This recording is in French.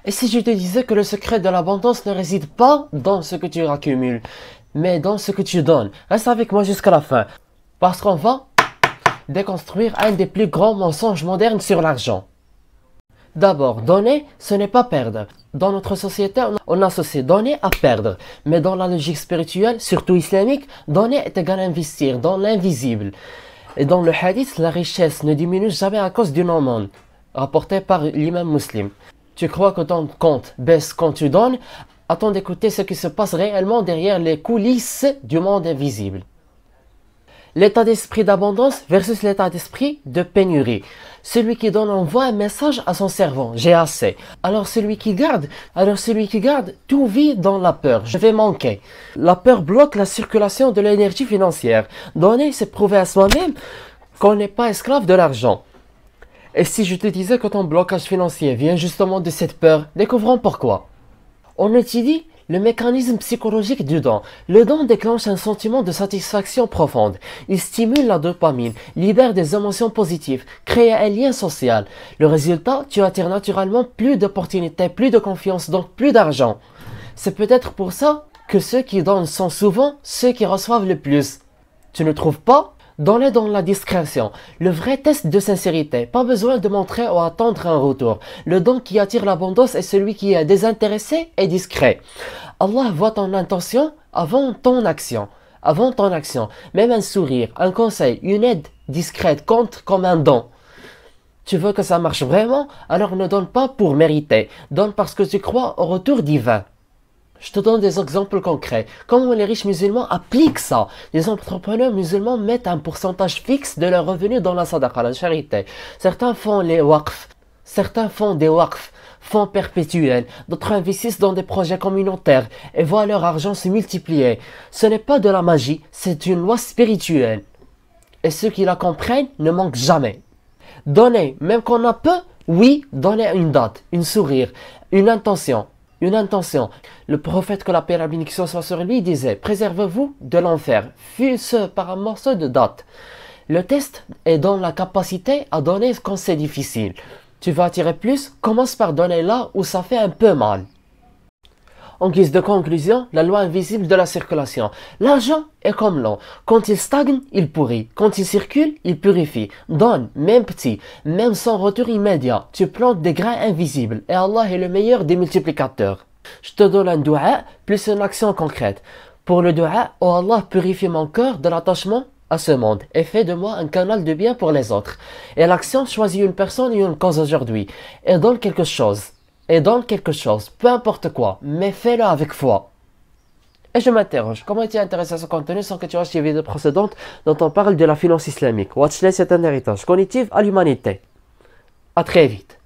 Et si je te disais que le secret de l'abondance ne réside pas dans ce que tu accumules, mais dans ce que tu donnes? Reste avec moi jusqu'à la fin, parce qu'on va déconstruire un des plus grands mensonges modernes sur l'argent. D'abord, donner, ce n'est pas perdre. Dans notre société, on associe donner à perdre. Mais dans la logique spirituelle, surtout islamique, donner est égal à investir dans l'invisible. Et dans le hadith, la richesse ne diminue jamais à cause d'une aumône, rapporté par l'imam muslim. Tu crois que ton compte baisse quand tu donnes? Attends d'écouter ce qui se passe réellement derrière les coulisses du monde invisible. L'état d'esprit d'abondance versus l'état d'esprit de pénurie. Celui qui donne envoie un message à son cerveau, j'ai assez. Alors celui qui garde, tout vit dans la peur, je vais manquer. La peur bloque la circulation de l'énergie financière. Donner, c'est prouver à soi-même qu'on n'est pas esclave de l'argent. Et si je te disais que ton blocage financier vient justement de cette peur, découvrons pourquoi. On étudie le mécanisme psychologique du don. Le don déclenche un sentiment de satisfaction profonde. Il stimule la dopamine, libère des émotions positives, crée un lien social. Le résultat, tu attires naturellement plus d'opportunités, plus de confiance, donc plus d'argent. C'est peut-être pour ça que ceux qui donnent sont souvent ceux qui reçoivent le plus. Tu ne trouves pas? Donner dans la discrétion. Le vrai test de sincérité. Pas besoin de montrer ou attendre un retour. Le don qui attire l'abondance est celui qui est désintéressé et discret. Allah voit ton intention avant ton action. Avant ton action. Même un sourire, un conseil, une aide discrète compte comme un don. Tu veux que ça marche vraiment? Alors ne donne pas pour mériter. Donne parce que tu crois au retour divin. Je te donne des exemples concrets. Comment les riches musulmans appliquent ça? Les entrepreneurs musulmans mettent un pourcentage fixe de leurs revenus dans la sadaqa, la charité. Certains font les waqf. Certains font des waqf, fonds perpétuels. D'autres investissent dans des projets communautaires et voient leur argent se multiplier. Ce n'est pas de la magie, c'est une loi spirituelle. Et ceux qui la comprennent ne manquent jamais. Donner, même qu'on a peu, oui, donner une date, un sourire, une intention. Une intention. Le prophète, que la paix et la bénédiction soit sur lui, disait: préservez-vous de l'enfer, fût-ce par un morceau de date. Le test est dans la capacité à donner quand c'est difficile. Tu veux attirer plus? Commence par donner là où ça fait un peu mal. En guise de conclusion, la loi invisible de la circulation. L'argent est comme l'eau. Quand il stagne, il pourrit. Quand il circule, il purifie. Donne, même petit, même sans retour immédiat. Tu plantes des grains invisibles et Allah est le meilleur des multiplicateurs. Je te donne un dua plus une action concrète. Pour le dua, oh Allah, purifie mon cœur de l'attachement à ce monde et fais de moi un canal de bien pour les autres. Et l'action, choisit une personne et une cause aujourd'hui et donne quelque chose. Peu importe quoi, mais fais-le avec foi. Et je m'interroge, comment es-tu intéressé à ce contenu sans que tu watches les vidéos précédentes dont on parle de la finance islamique? Watchlist est un héritage cognitif à l'humanité. À très vite.